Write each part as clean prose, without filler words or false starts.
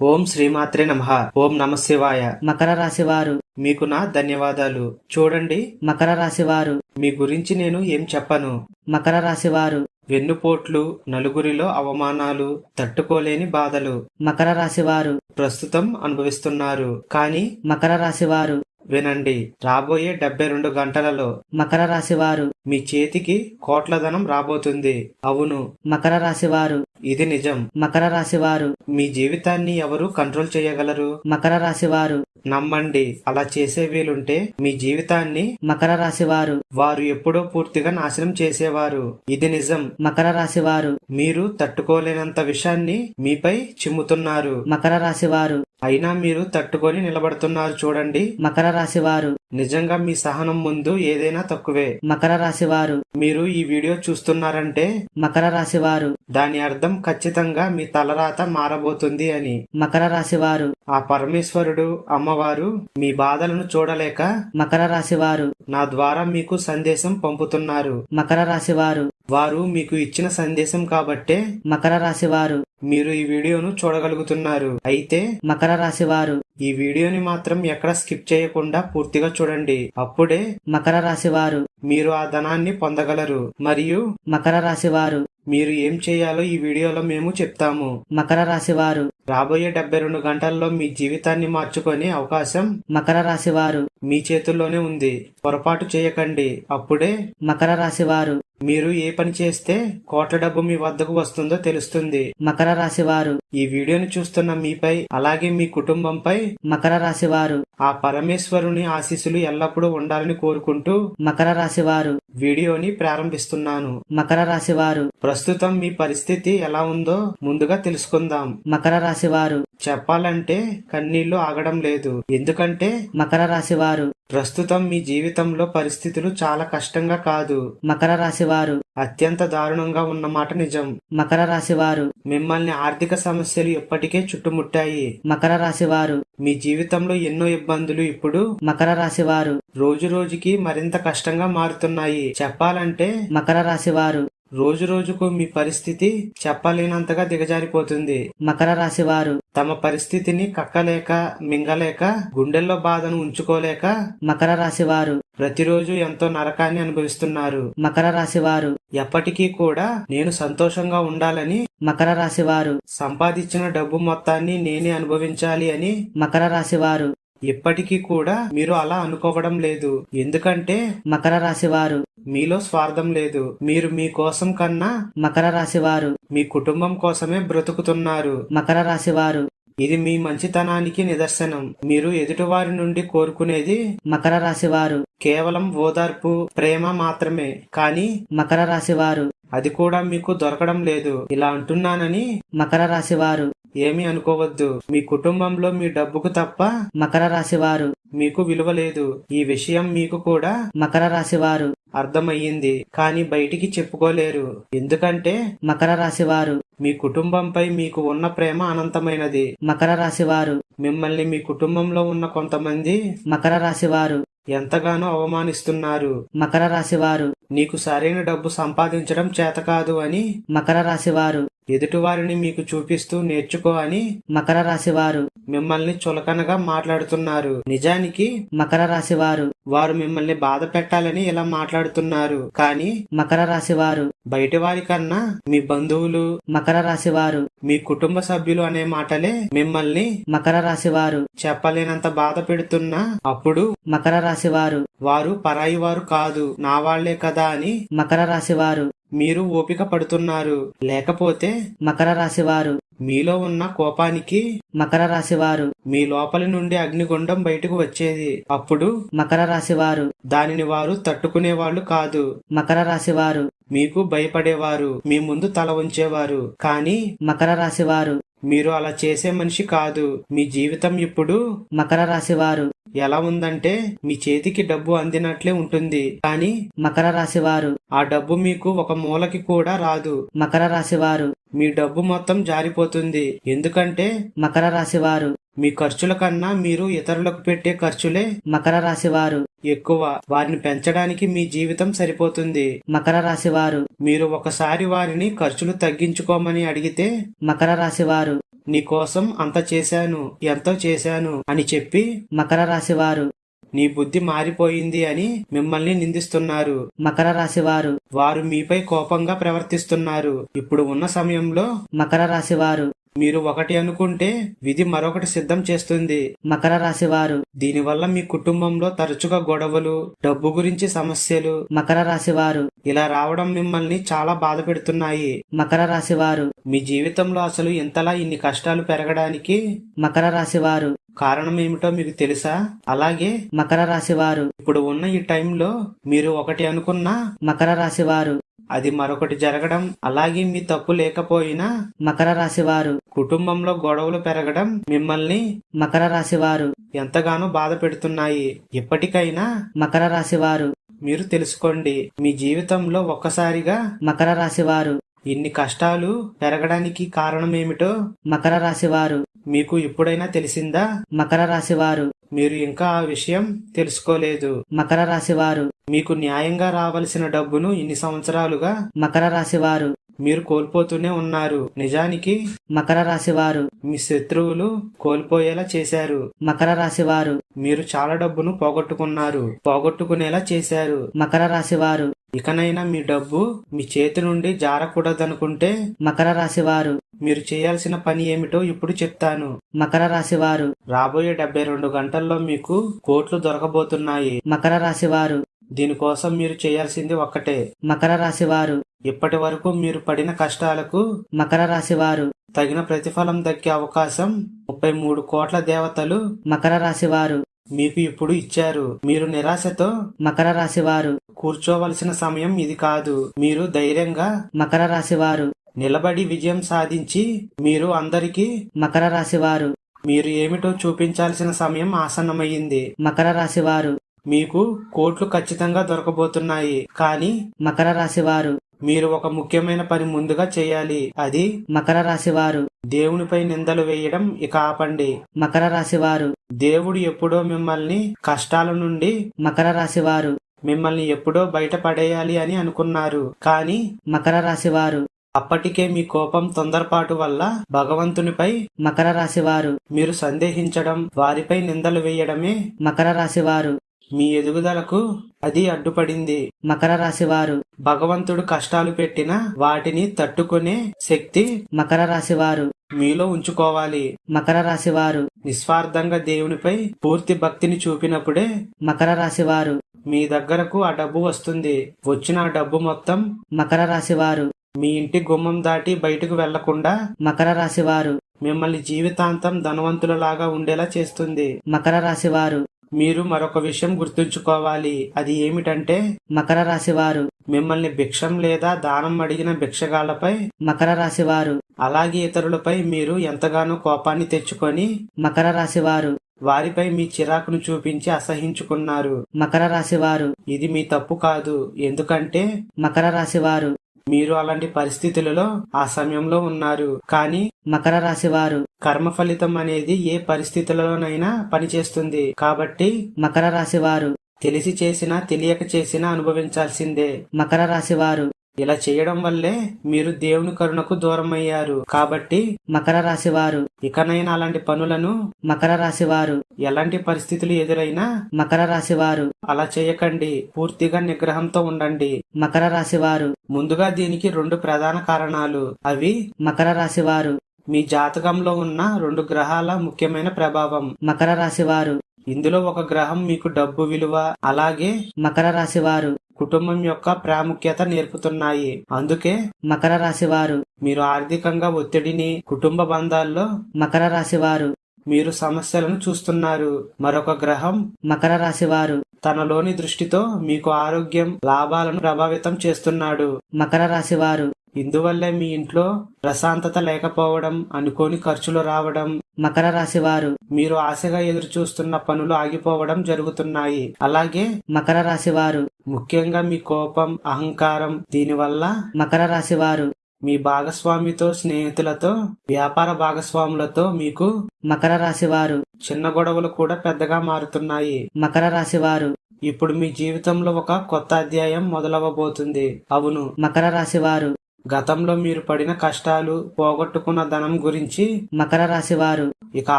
ఓం శ్రీమాత్రే నమః. ఓం నమఃశివాయ. మకర రాశి వారు మీకు నా ధన్యవాదాలు. చూడండి, మకర రాశి వారు మీ గురించి నేను ఏం చెప్పను. మకర రాశి వారు వెన్నుపోట్లు, నలుగురిలో అవమానాలు, తట్టుకోలేని బాధలు మకర రాశి వారు ప్రస్తుతం అనుభవిస్తున్నారు. కానీ మకర రాశి వారు వినండి, రాబోయే 72 గంటలలో మకర రాశి వారు మీ చేతికి కోట్ల ధనం రాబోతుంది. అవును, మకర రాశి వారు ఇది నిజం. మకర రాశి వారు మీ జీవితాన్ని ఎవరు కంట్రోల్ చేయగలరు? మకర రాశి వారు నమ్మండి, అలా చేసే వీలుంటే మీ జీవితాన్ని మకర రాశి వారు వారు ఎప్పుడో పూర్తిగా నాశనం చేసేవారు. ఇది నిజం. మకర రాశి వారు మీరు తట్టుకోలేనంత విషయాన్ని మీపై చిమ్ముతున్నారు. మకర రాశి వారు అయినా మీరు తట్టుకొని నిలబడుతున్నారు. చూడండి, మకర రాశి వారు నిజంగా మీ సహనం ముందు ఏదైనా తక్కువే. మకర రాశి వారు మీరు ఈ వీడియో చూస్తున్నారంటే మకర రాశి వారు దాని అర్థం ఖచ్చితంగా మీ తలరాత మారబోతుంది అని. మకర రాశి వారు ఆ పరమేశ్వరుడు, అమ్మవారు మీ బాధలను చూడలేక మకర రాశి వారు నా ద్వారా మీకు సందేశం పంపుతున్నారు. మకర రాశి వారు వారు మీకు ఇచ్చిన సందేశం కాబట్టే మకర రాశి వారు మీరు ఈ వీడియోను చూడగలుగుతున్నారు. అయితే మకర రాశి వారు ఈ వీడియోని మాత్రం ఎక్కడ స్కిప్ చేయకుండా పూర్తిగా చూడండి. అప్పుడే మకర రాశి వారు మీరు ఆ ధనాన్ని పొందగలరు. మరియు మకర రాశి వారు మీరు ఏం చేయాలో ఈ వీడియోలో మేము చెప్తాము. మకర రాశి వారు రాబోయే 72 గంటల్లో మీ జీవితాన్ని మార్చుకునే అవకాశం మకర రాశి వారు మీ చేతుల్లోనే ఉంది. పొరపాటు చేయకండి. అప్పుడే మకర రాశి వారు మీరు ఏ పని చేస్తే కోట్ల డబ్బు మీ వద్దకు వస్తుందో తెలుస్తుంది. మకర రాశి వారు ఈ వీడియోని చూస్తున్న మీపై, అలాగే మీ కుటుంబంపై మకర రాశి వారు ఆ పరమేశ్వరుని ఆశీస్సులు ఎల్లప్పుడూ ఉండాలని కోరుకుంటూ మకర రాశి వారు వీడియోని ప్రారంభిస్తున్నాను. మకర రాశి వారు ప్రస్తుతం మీ పరిస్థితి ఎలా ఉందో ముందుగా తెలుసుకుందాం. మకర రాశి వారు చెప్పాలంటే కన్నీళ్లు ఆగడం లేదు. ఎందుకంటే మకర రాశి వారు ప్రస్తుతం మీ జీవితంలో పరిస్థితులు చాలా కష్టంగా కాదు, మకర రాశి వారు అత్యంత దారుణంగా ఉన్నమాట నిజం. మకర రాశి వారు మిమ్మల్ని ఆర్థిక సమస్యలు ఎప్పటికే చుట్టుముట్టాయి. మకర రాశి వారు మీ జీవితంలో ఎన్నో ఇబ్బందులు ఇప్పుడు మకర రాశి వారు రోజు రోజుకి మరింత కష్టంగా మారుతున్నాయి. చెప్పాలంటే మకర రాశి వారు రోజు రోజుకు మీ పరిస్థితి చెప్పలేనంతగా దిగజారిపోతుంది. మకర రాశి వారు తమ పరిస్థితిని కక్కలేక, మింగలేక, గుండెల్లో బాధను ఉంచుకోలేక మకర రాశి వారు ప్రతిరోజు ఎంతో నరకాన్ని అనుభవిస్తున్నారు. మకర రాశి వారు ఎప్పటికీ కూడా నేను సంతోషంగా ఉండాలని, మకర రాశి వారు సంపాదించిన డబ్బు మొత్తాన్ని నేనే అనుభవించాలి అని మకర రాశి వారు ఇప్పటికీ కూడా మీరు అలా అనుకోవడం లేదు. ఎందుకంటే మకర రాశి వారు మీలో స్వార్థం లేదు. మీరు మీ కోసం కన్నా మకర రాశి వారు మీ కుటుంబం కోసమే బ్రతుకుతున్నారు. మకర రాశి వారు ఇది మీ మంచితనానికి నిదర్శనం. మీరు ఎదుటివారి నుండి కోరుకునేది మకర రాశి వారు కేవలం ఓదార్పు, ప్రేమ మాత్రమే. కానీ మకర రాశి వారు అది కూడా మీకు దొరకడం లేదు. ఇలా అంటున్నానని మకర రాశి వారు ఏమీ అనుకోవద్దు. మీ కుటుంబంలో మీ డబ్బుకు తప్ప మకర రాశి వారు మీకు విలువ లేదు. ఈ విషయం మీకు కూడా మకర రాశి వారు అర్థమయ్యింది. కానీ బయటికి చెప్పుకోలేరు. ఎందుకంటే మకర రాశి వారు మీ కుటుంబంపై మీకు ఉన్న ప్రేమ అనంతమైనది. మకర రాశి వారు మిమ్మల్ని మీ కుటుంబంలో ఉన్న కొంతమంది మకర రాశి వారు ఎంతగానో అవమానిస్తున్నారు. మకర రాశి వారు నీకు సరైన డబ్బు సంపాదించడం చేతకాదు అని, మకర రాశి వారు ఎదుటివారిని మీకు చూపిస్తూ నేర్చుకో అని మకర రాశి వారు మిమ్మల్ని చులకనగా మాట్లాడుతున్నారు. నిజానికి మకర రాశి వారు వారు మిమ్మల్ని బాధ పెట్టాలని ఇలా మాట్లాడుతున్నారు. కానీ మకర రాశి వారు బయటి వారి కన్నా మీ బంధువులు, మకర రాశి వారు మీ కుటుంబ సభ్యులు అనే మాటలే మిమ్మల్ని మకర రాశి వారు చెప్పలేనంత బాధ పెడుతున్నా, అప్పుడు మకర రాశి వారు వారు పరాయి వారు కాదు, నా వాళ్లే కదా అని మకర రాశి వారు మీరు ఓపిక పడుతున్నారు. లేకపోతే మకర రాశి వారు మీలో ఉన్న కోపానికి మకర రాశి వారు మీ లోపలి నుండి అగ్నిగుండం బయటకు వచ్చేది. అప్పుడు మకర రాశి వారు దానిని వారు తట్టుకునేవాళ్లు కాదు. మకర రాశి వారు మీకు భయపడేవారు, మీ ముందు తల ఉంచేవారు. కానీ మకర రాశి వారు మీరు అలా చేసే మనిషి కాదు. మీ జీవితం ఇప్పుడు మకర రాశి వారు ఎలా ఉందంటే మీ చేతికి డబ్బు అందినట్లే ఉంటుంది. కానీ మకర రాశి వారు ఆ డబ్బు మీకు ఒక మూలకి కూడా రాదు. మకర రాశి వారు మీ డబ్బు మొత్తం జారిపోతుంది. ఎందుకంటే మకర రాశి వారు మీ ఖర్చుల కన్నా మీరు ఇతరులకు పెట్టే ఖర్చులే మకర రాశి వారు ఎక్కువ. వారిని పెంచడానికి మీ జీవితం సరిపోతుంది. మకర రాశి వారు మీరు ఒకసారి వారిని ఖర్చులు తగ్గించుకోమని అడిగితే మకర రాశి వారు నీకోసం అంత చేశాను, ఎంతో చేశాను అని చెప్పి మకర రాశి వారు నీ బుద్ధి మారిపోయింది అని మిమ్మల్ని నిందిస్తున్నారు. మకర రాశి వారు వారు మీపై కోపంగా ప్రవర్తిస్తున్నారు. ఇప్పుడు ఉన్న సమయంలో మకర రాశి వారు మీరు ఒకటి అనుకుంటే విధి మరొకటి సిద్ధం చేస్తుంది. మకర రాశి వారు దీనివల్ల మీ కుటుంబంలో తరచుగా గొడవలు, డబ్బు గురించి సమస్యలు మకర రాశి వారు ఇలా రావడం మిమ్మల్ని చాలా బాధ పెడుతున్నాయి. మకర రాశి వారు మీ జీవితంలో అసలు ఇంతలా ఇన్ని కష్టాలు పెరగడానికి మకర రాశి వారు కారణం ఏమిటో మీకు తెలుసా? అలాగే మకర రాశి వారు ఇప్పుడు ఉన్న ఈ టైంలో మీరు ఒకటి అనుకున్నా మకర రాశి వారు అది మరొకటి జరగడం, అలాగే మీ తప్పు లేకపోయినా మకర రాశి వారు కుటుంబంలో గొడవలు పెరగడం మిమ్మల్ని మకర రాశి వారు ఎంతగానో బాధ పెడుతున్నాయి. ఇప్పటికైనా మకర రాశి వారు మీరు తెలుసుకోండి, మీ జీవితంలో ఒక్కసారిగా మకర రాశి వారు ఇన్ని కష్టాలు పెరగడానికి కారణమేమిటో మకర రాశి వారు మీకు ఇప్పుడైనా తెలిసిందా? మకర రాశి వారు మీరు ఇంకా ఆ విషయం తెలుసుకోలేదు. మకర రాశి వారు మీకు న్యాయంగా రావలసిన డబ్బును ఇన్ని సంవత్సరాలుగా మకర రాశి వారు మీరు కోల్పోతూనే ఉన్నారు. నిజానికి మకర రాశి వారు మీ శత్రువులు కోల్పోయేలా చేశారు. మకర రాశి వారు మీరు చాలా డబ్బును పోగొట్టుకునేలా చేశారు. మకర రాశి వారు ఇకనైనా మీ డబ్బు మీ చేతి నుండి జారకూడదనుకుంటే మకర రాశి వారు మీరు చేయాల్సిన పని ఏమిటో ఇప్పుడు చెప్తాను. మకర రాశి వారు రాబోయే 72 గంటల్లో మీకు కోట్లు దొరకబోతున్నాయి. మకర రాశి వారు దీనికోసం మీరు చేయాల్సింది ఒక్కటే. మకర రాశి వారు ఇప్పటి వరకు మీరు పడిన కష్టాలకు మకర రాశి వారు తగిన ప్రతిఫలం దక్కే అవకాశం 33 కోట్ల దేవతలు మకర రాశి వారు మీకు ఇప్పుడు ఇచ్చారు. మీరు నిరాశతో మకర రాశి వారు కూర్చోవలసిన సమయం ఇది కాదు. మీరు ధైర్యంగా మకర రాశి వారు నిలబడి విజయం సాధించి మీరు అందరికీ మకర రాశి వారు మీరు ఏమిటో చూపించాల్సిన సమయం ఆసన్నమయ్యింది. మకర రాశి వారు మీకు కోట్లు ఖచ్చితంగా దొరకబోతున్నాయి. కానీ మకర రాశి వారు మీరు ఒక ముఖ్యమైన పని ముందుగా చేయాలి. అది మకర రాశి వారు దేవునిపై నిందలు వేయడం ఇక ఆపండి. మకర రాశి వారు దేవుడు ఎప్పుడో మిమ్మల్ని కష్టాల నుండి మకర రాశి వారు మిమ్మల్ని ఎప్పుడో బయట పడేయాలి అని అనుకున్నారు. కానీ మకర రాశి వారు అప్పటికే మీ కోపం, తొందరపాటు వల్ల భగవంతునిపై మకర రాశి వారు మీరు సందేహించడం, వారిపై నిందలు వేయడమే మకర రాశి వారు మీ ఎదుగుదలకు అది అడ్డుపడింది. మకర రాశి వారు భగవంతుడు కష్టాలు పెట్టిన వాటిని తట్టుకునే శక్తి మకర రాశి వారు మీలో ఉంచుకోవాలి. మకర రాశి వారు నిస్వార్థంగా దేవునిపై పూర్తి భక్తిని చూపినప్పుడే మకర రాశి వారు మీ దగ్గరకు ఆ డబ్బు వస్తుంది. వచ్చిన ఆ డబ్బు మొత్తం మకర రాశి వారు మీ ఇంటి గుమ్మం దాటి బయటకు వెళ్లకుండా మకర రాశి వారు మిమ్మల్ని జీవితాంతం ధనవంతులలాగా ఉండేలా చేస్తుంది. మకర రాశి వారు మీరు మరొక విషయం గుర్తుంచుకోవాలి. అది ఏమిటంటే మకర రాశి వారు మిమ్మల్ని భిక్షం లేదా దానం అడిగిన భిక్షగాళ్లపై, మకర రాశి వారు అలాగే ఇతరులపై మీరు ఎంతగానో కోపాన్ని తెచ్చుకొని మకర రాశి వారు వారిపై మీ చిరాకును చూపించి అసహించుకున్నారు. మకర రాశి వారు ఇది మీ తప్పు కాదు. ఎందుకంటే మకర రాశి వారు మీరు అలాంటి పరిస్థితులలో ఆ సమయంలో ఉన్నారు. కానీ మకర రాశి వారు కర్మ ఫలితం అనేది ఏ పరిస్థితులలోనైనా పనిచేస్తుంది. కాబట్టి మకర రాశి వారు తెలిసి చేసినా తెలియక చేసినా అనుభవించాల్సిందే. మకర రాశి వారు ఇలా చేయడం వల్లే మీరు దేవుని కరుణకు దూరమయ్యారు. కాబట్టి మకర రాశి వారు ఇకనైనా అలాంటి పనులను మకర రాశి వారు ఎలాంటి పరిస్థితులు ఎదురైనా మకర రాశి వారు అలా చేయకండి. పూర్తిగా నిగ్రహంతో ఉండండి. మకర రాశి వారు ముందుగా దీనికి 2 ప్రధాన కారణాలు. అవి మకర రాశి వారు మీ జాతకంలో ఉన్న 2 గ్రహాల ముఖ్యమైన ప్రభావం. మకర రాశి వారు ఇందులో ఒక గ్రహం మీకు డబ్బు విలువ, అలాగే మకర రాశి వారు కుటుంబం యొక్క ప్రాముఖ్యత నేర్పుతున్నాయి. అందుకే మకర రాశి వారు మీరు ఆర్థికంగా ఒత్తిడిని, కుటుంబ బంధాల్లో మకర రాశి వారు మీరు సమస్యలను చూస్తున్నారు. మరొక గ్రహం మకర రాశి వారు తనలోని దృష్టితో మీకు ఆరోగ్యం, లాభాలను ప్రభావితం చేస్తున్నాడు. మకర రాశి వారు ఇందువల్లే మీ ఇంట్లో ప్రశాంతత లేకపోవడం, అనుకోని ఖర్చులు రావడం, మకర రాశి వారు మీరు ఆశగా ఎదురు చూస్తున్న పనులు ఆగిపోవడం జరుగుతున్నాయి. అలాగే మకర రాశి వారు ముఖ్యంగా మీ కోపం, అహంకారం, దీనివల్ల మకర రాశి వారు మీ భాగస్వామితో, స్నేహితులతో, వ్యాపార భాగస్వాములతో మీకు మకర రాశి వారు చిన్న గొడవలు కూడా పెద్దగా మారుతున్నాయి. మకర రాశి వారు ఇప్పుడు మీ జీవితంలో ఒక కొత్త అధ్యాయం మొదలవబోతుంది. అవును, మకర రాశి వారు గతంలో మీరు పడిన కష్టాలు, పోగొట్టుకున్న ధనం గురించి మకర రాశి వారు ఇక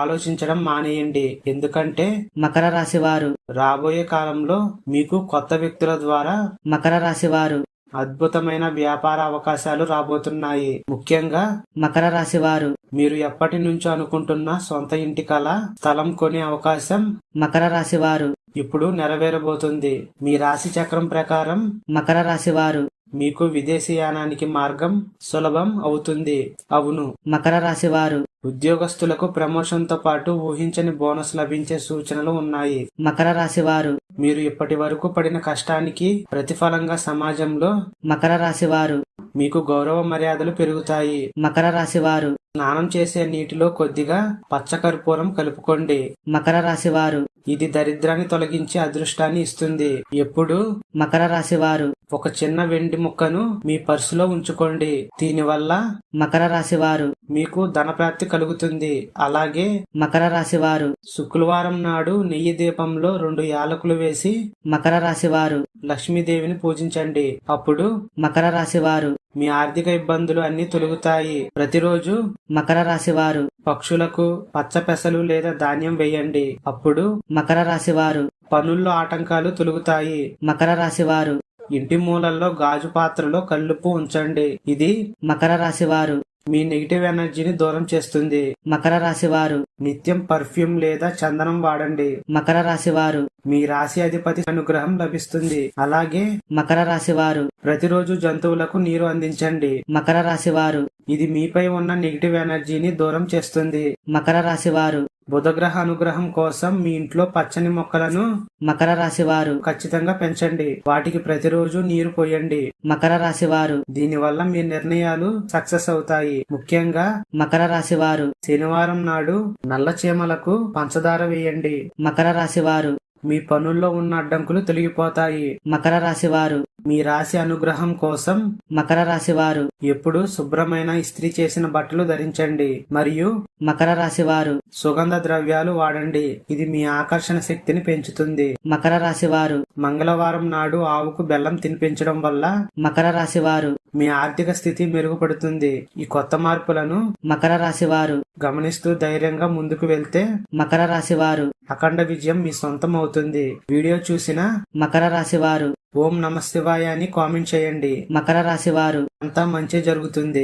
ఆలోచించడం మానేయండి. ఎందుకంటే మకర రాశి వారు రాబోయే కాలంలో మీకు కొత్త వ్యక్తుల ద్వారా మకర రాశి వారు అద్భుతమైన వ్యాపార అవకాశాలు రాబోతున్నాయి. ముఖ్యంగా మకర రాశి వారు మీరు ఎప్పటి నుంచో అనుకుంటున్న సొంత ఇంటి కల, స్థలం కొనే అవకాశం మకర రాశి వారు ఇప్పుడు నెరవేరబోతుంది. మీ రాశి చక్రం ప్రకారం మకర రాశి వారు మీకు విదేశీయానానికి మార్గం సులభం అవుతుంది. అవును, మకర రాశి వారు ఉద్యోగస్తులకు ప్రమోషన్ తో పాటు ఊహించని బోనస్ లభించే సూచనలు ఉన్నాయి. మకర రాశి వారు మీరు ఇప్పటి వరకు పడిన కష్టానికి ప్రతిఫలంగా సమాజంలో మకర రాశి వారు మీకు గౌరవ మర్యాదలు పెరుగుతాయి. మకర రాశి వారు స్నానం చేసే నీటిలో కొద్దిగా పచ్చకర్పూరం కలుపుకోండి. మకర రాశి వారు ఇది దరిద్రాన్ని తొలగించి అదృష్టాన్ని ఇస్తుంది. ఎప్పుడు మకర రాశి వారు ఒక చిన్న వెండి ముక్కను మీ పర్సులో ఉంచుకోండి. దీనివల్ల మకర రాశి వారు మీకు ధనప్రాప్తి కలుగుతుంది. అలాగే మకర రాశి వారు శుక్రవారం నాడు నెయ్యి దీపంలో 2 యాలకులు వేసి మకర రాశి వారు లక్ష్మీదేవిని పూజించండి. అప్పుడు మకర రాశి వారు మీ ఆర్థిక ఇబ్బందులు అన్ని తొలగుతాయి. ప్రతిరోజు మకర రాశి వారు పక్షులకు పచ్చ పెసలు లేదా ధాన్యం వేయండి. అప్పుడు మకర రాశి వారు పనుల్లో ఆటంకాలు తొలగుతాయి. మకర రాశి వారు ఇంటి మూలల్లో గాజు పాత్రలో కల్లుప్పు ఉంచండి. ఇది మకర రాశి వారు మీ నెగిటివ్ ఎనర్జీని దూరం చేస్తుంది. మకర రాశి వారు నిత్యం పర్ఫ్యూమ్ లేదా చందనం వాడండి. మకర రాశి వారు మీ రాశి అధిపతి అనుగ్రహం లభిస్తుంది. అలాగే మకర రాశి వారు ప్రతిరోజు జంతువులకు నీరు అందించండి. మకర రాశి వారు ఇది మీపై ఉన్న నెగిటివ్ ఎనర్జీని దూరం చేస్తుంది. మకర రాశి వారు బుధగ్రహ అనుగ్రహం కోసం మీ ఇంట్లో పచ్చని మొక్కలను మకర రాశి వారు ఖచ్చితంగా పెంచండి. వాటికి ప్రతిరోజు నీరు పోయండి. మకర రాశి వారు దీనివల్ల మీ నిర్ణయాలు సక్సెస్ అవుతాయి. ముఖ్యంగా మకర రాశి వారు శనివారం నాడు నల్ల చీమలకు పంచదార వేయండి. మకర రాశి వారు మీ పనుల్లో ఉన్న అడ్డంకులు తొలగిపోతాయి. మకర రాశి వారు మీ రాశి అనుగ్రహం కోసం మకర రాశి వారు ఎప్పుడు శుభ్రమైన ఇస్త్రీ చేసిన బట్టలు ధరించండి. మరియు మకర రాశి వారు సుగంధ ద్రవ్యాలు వాడండి. ఇది మీ ఆకర్షణ శక్తిని పెంచుతుంది. మకర రాశి వారు మంగళవారం నాడు ఆవుకు బెల్లం తినిపించడం వల్ల మకర రాశి వారు మీ ఆర్థిక స్థితి మెరుగుపడుతుంది. ఈ కొత్త మార్పులను మకర రాశి వారు గమనిస్తూ ధైర్యంగా ముందుకు వెళ్తే మకర రాశి వారు అఖండ విజయం మీ సొంతం అవుతుంది. వీడియో చూసిన మకర రాశి వారు ఓం నమ శివాయ అని కామెంట్ చేయండి. మకర రాశి వారు అంతా మంచి జరుగుతుంది.